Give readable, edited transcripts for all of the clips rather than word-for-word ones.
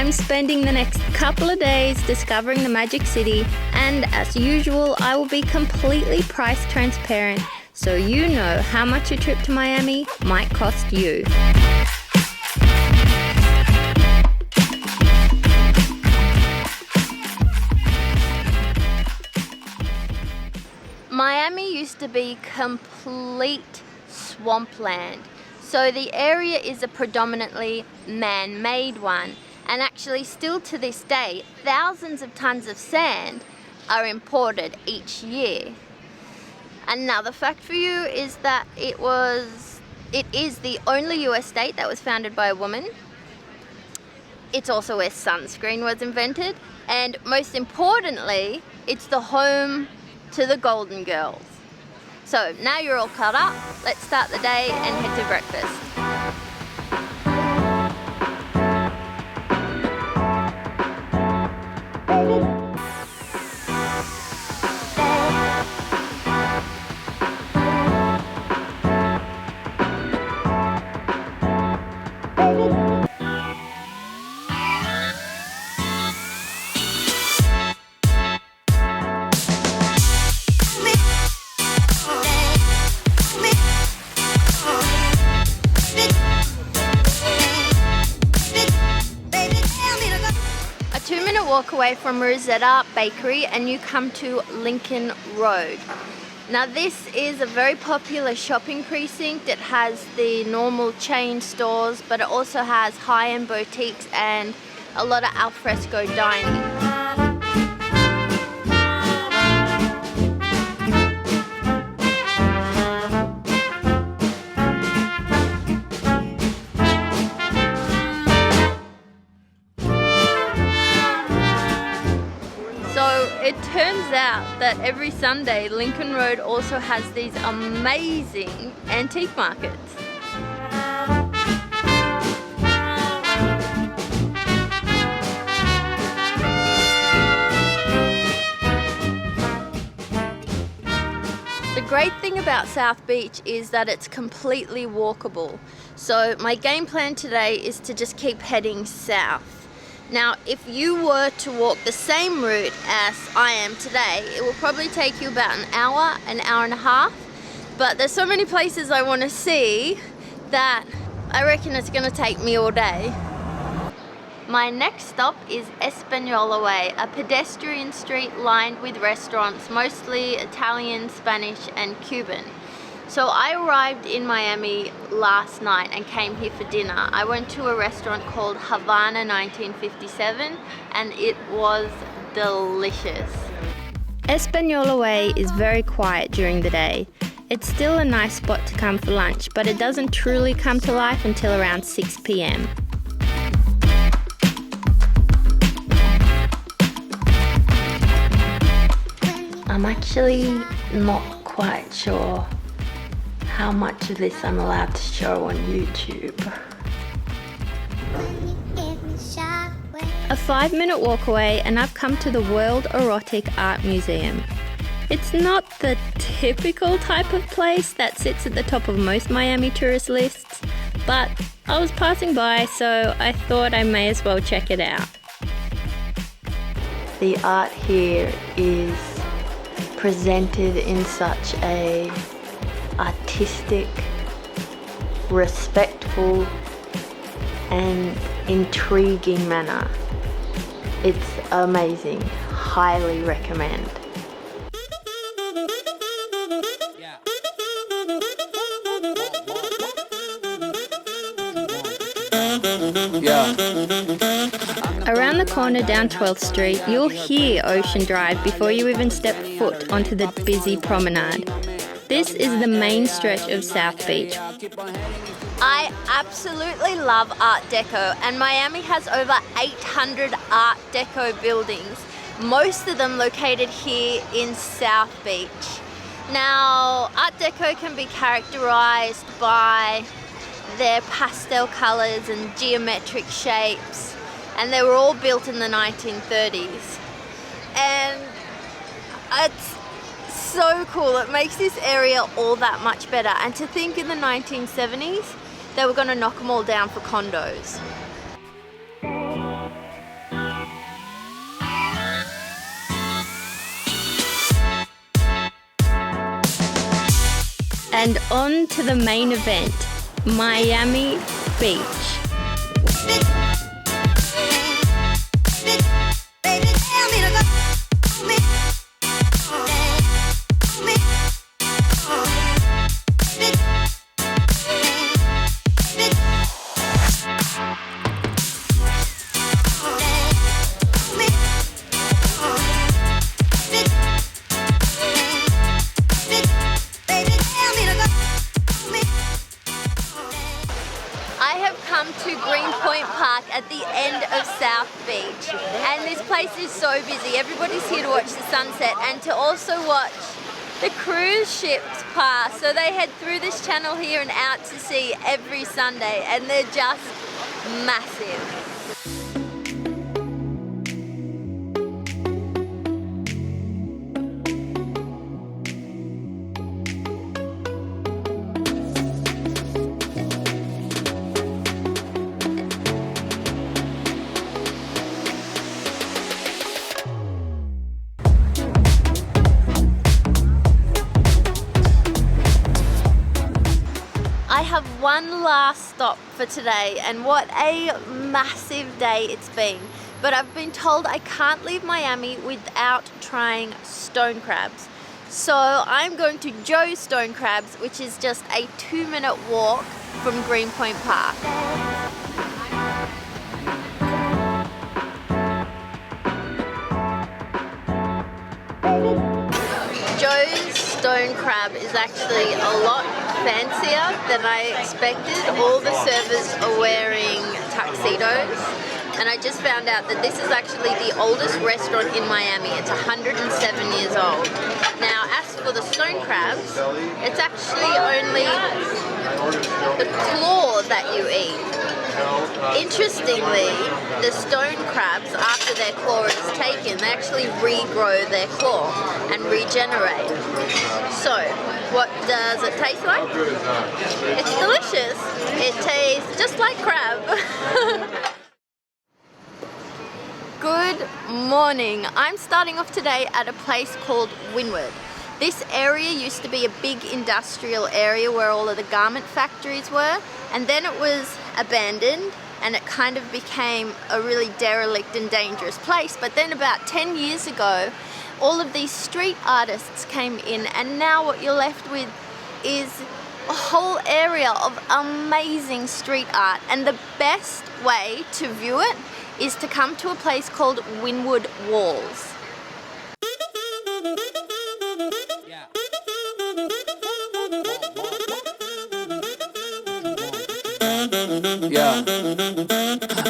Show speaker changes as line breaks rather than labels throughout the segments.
I'm spending the next couple of days discovering the Magic City, and as usual, I will be completely price transparent so you know how much a trip to Miami might cost you. Miami used to be complete swampland, so the area is a predominantly man-made one, and actually still to this day thousands of tons of sand are imported each year. Another fact for you is that it is the only US state that was founded by a woman. It's also where sunscreen was invented, and most importantly, it's the home to the Golden Girls. So now you're all caught up, let's start the day and head to breakfast. Walk away from Rosetta Bakery and you come to Lincoln Road. Now this is a very popular shopping precinct. It has the normal chain stores, but it also has high-end boutiques and a lot of alfresco dining. It turns out that every Sunday Lincoln Road also has these amazing antique markets. The great thing about South Beach is that it's completely walkable. So my game plan today is to just keep heading south. Now, if you were to walk the same route as I am today, it will probably take you about an hour and a half. But there's so many places I want to see that I reckon it's going to take me all day. My next stop is Espanola Way, a pedestrian street lined with restaurants, mostly Italian, Spanish, and Cuban. So I arrived in Miami last night and came here for dinner. I went to a restaurant called Havana 1957 and it was delicious. Espanola Way is very quiet during the day. It's still a nice spot to come for lunch, but it doesn't truly come to life until around 6 p.m. I'm actually not quite sure how much of this I'm allowed to show on YouTube. A 5-minute walk away and I've come to the World Erotic Art Museum. It's not the typical type of place that sits at the top of most Miami tourist lists, but I was passing by, so I thought I may as well check it out. The art here is presented in such a artistic, respectful, and intriguing manner. It's amazing. Highly recommend. Around the corner down 12th Street, you'll hear Ocean Drive before you even step foot onto the busy promenade. This is the main stretch of South Beach. I absolutely love Art Deco, and Miami has over 800 Art Deco buildings, most of them located here in South Beach. Now, Art Deco can be characterized by their pastel colors and geometric shapes, and they were all built in the 1930s. And it's so cool. It makes this area all that much better. And to think in the 1970s, they were going to knock them all down for condos. And on to the main event, Miami Beach. At the end of South Beach, and this place is so busy. Everybody's here to watch the sunset and to also watch the cruise ships pass. So they head through this channel here and out to sea every Sunday, and they're just massive. I have one last stop for today, and what a massive day it's been. But I've been told I can't leave Miami without trying stone crabs. So I'm going to Joe's Stone Crabs, which is just a 2-minute walk from Greenpoint Park. Joe's Stone Crab is actually a lot fancier than I expected. All the servers are wearing tuxedos, and I just found out that this is actually the oldest restaurant in Miami. It's 107 years old. Now, as for the stone crabs, it's actually only the claw that you eat. Interestingly, the stone crabs, after their claw is taken, they actually regrow their claw and regenerate. So, what does it taste like? It's delicious. It tastes just like crab. Good morning. I'm starting off today at a place called Wynwood. This area used to be a big industrial area where all of the garment factories were, and then it was abandoned and it kind of became a really derelict and dangerous place. But then about 10 years ago, all of these street artists came in, and now what you're left with is a whole area of amazing street art. And the best way to view it is to come to a place called Wynwood Walls.
Yeah,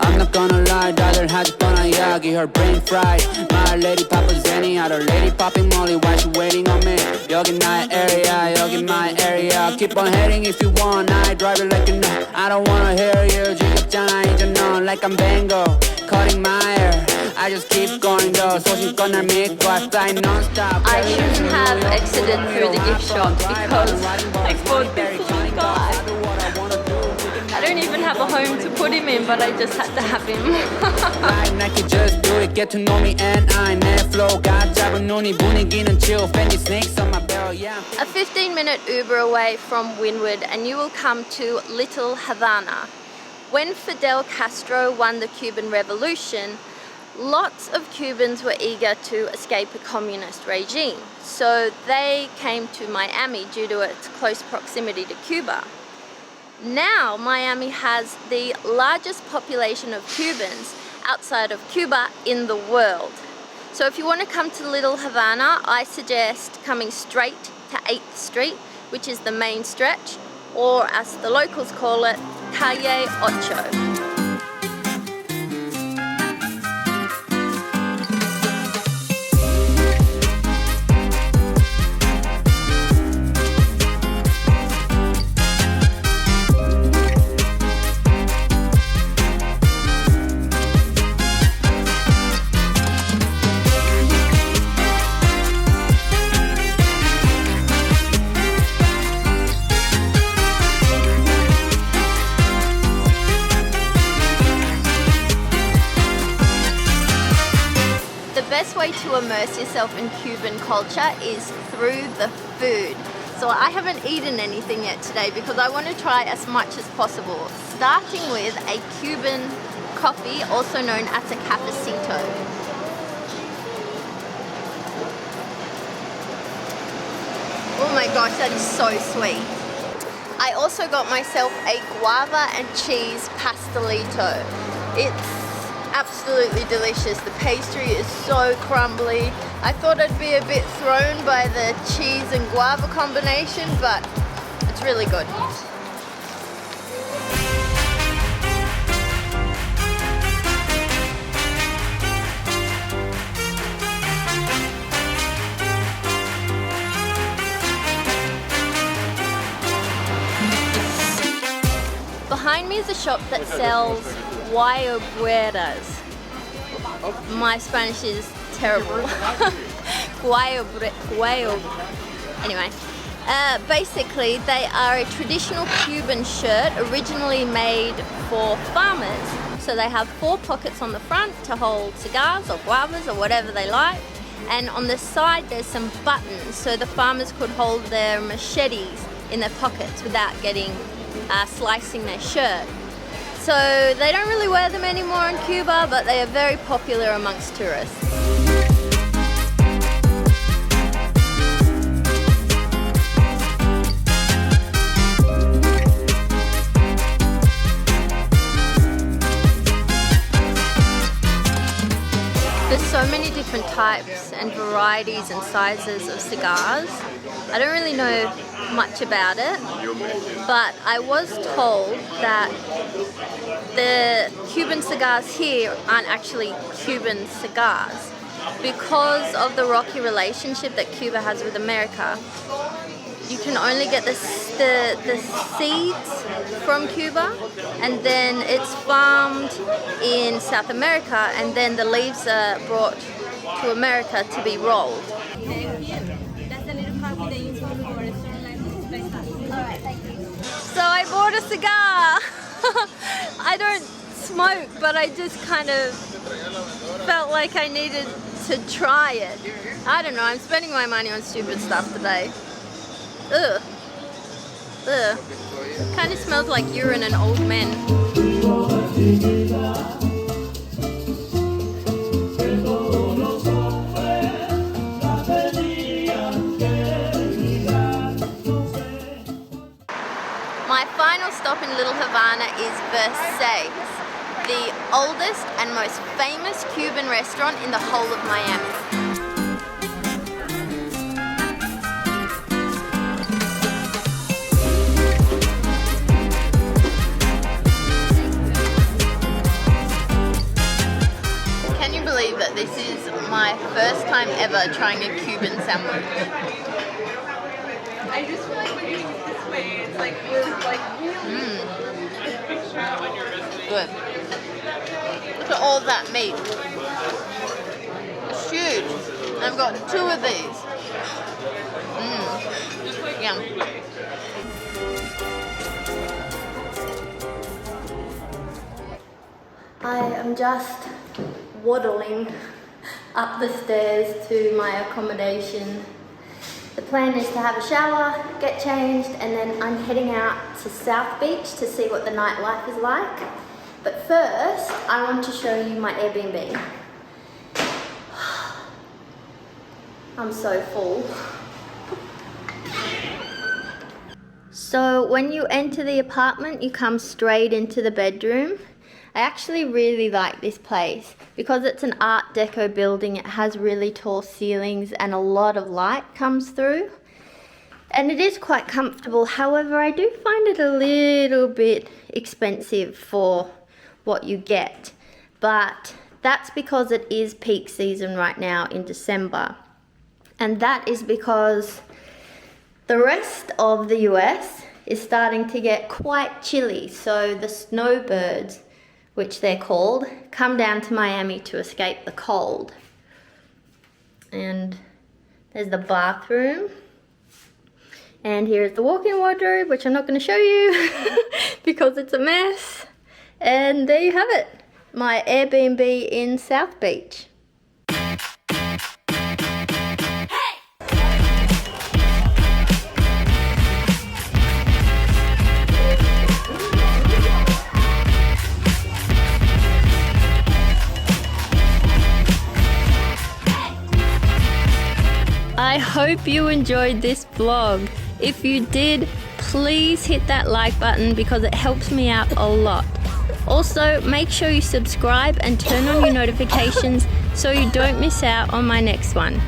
I'm not gonna lie, daughter had fun on Yagi, her brain fried. My lady Papa Zenny, other lady popping Molly, why she waiting on me? Yogi my area, yogi my area. Keep on heading if you want, I drive it like you know. I don't wanna hear you, 지겹잖아 이제 넌 like I'm Bango, cutting my hair. I just keep going though, 소신껏 날 믿고 I fly non-stop.
I shouldn't have exited through the gift shop because I bought this little guy. I don't even have a home to put him in, but I just had to have him.
Like you just do it, get to know me and I never flow. got 잡은 눈이 분위기는 chill, fancy snakes on my belt, yeah.
A 15-minute Uber away from Wynwood and you will come to Little Havana. When Fidel Castro won the Cuban Revolution, lots of Cubans were eager to escape a communist regime. So they came to Miami due to its close proximity to Cuba. Now Miami has the largest population of Cubans outside of Cuba in the world. So if you want to come to Little Havana, I suggest coming straight to 8th Street, which is the main stretch, or as the locals call it, Calle Ocho. The best way to immerse yourself in Cuban culture is through the food. So I haven't eaten anything yet today because I want to try as much as possible. Starting with a Cuban coffee, also known as a cafecito. Oh my gosh, that is so sweet. I also got myself a guava and cheese pastelito. It's absolutely delicious. The pastry is so crumbly. I thought I'd be a bit thrown by the cheese and guava combination, but it's really good. Behind me is a shop that sells guayabueras. My Spanish is terrible. Anyway, basically they are a traditional Cuban shirt originally made for farmers. So they have 4 pockets on the front to hold cigars or guavas or whatever they like. And on the side there's some buttons so the farmers could hold their machetes in their pockets without getting slicing their shirt. So they don't really wear them anymore in Cuba, but they are very popular amongst tourists. There's so many different types and varieties and sizes of cigars. I don't really know much about it, but I was told that the Cuban cigars here aren't actually Cuban cigars because of the rocky relationship that Cuba has with America. You can only get the seeds from Cuba, and then it's farmed in South America, and then the leaves are brought to America to be rolled. So I bought a cigar. I don't smoke, but I just kind of felt like I needed to try it. I don't know, I'm spending my money on stupid stuff today. Ugh. Ugh. Kind of smells like urine and old men. My final stop in Little Havana is Versailles, the oldest and most famous Cuban restaurant in the whole of Miami. Can you believe that this is my first time ever trying a Cuban sandwich?
I just feel like when you eat it this way, it's like really
Good. Look at all that meat. It's huge. I've got 2 of these. Yum. I am just waddling up the stairs to my accommodation. The plan is to have a shower, get changed, and then I'm heading out to South Beach to see what the nightlife is like. But first, I want to show you my Airbnb. I'm so full. So when you enter the apartment, you come straight into the bedroom. I actually really like this place because it's an Art Deco building. It has really tall ceilings and a lot of light comes through. And it is quite comfortable. However, I do find it a little bit expensive for what you get. But that's because it is peak season right now in December. And that is because the rest of the US is starting to get quite chilly. So the snowbirds, which they're called, come down to Miami to escape the cold. And there's the bathroom. And here's the walk-in wardrobe, which I'm not going to show you because it's a mess. And there you have it, my Airbnb in South Beach. I hope you enjoyed this vlog. If you did, please hit that like button because it helps me out a lot. Also, make sure you subscribe and turn on your notifications so you don't miss out on my next one.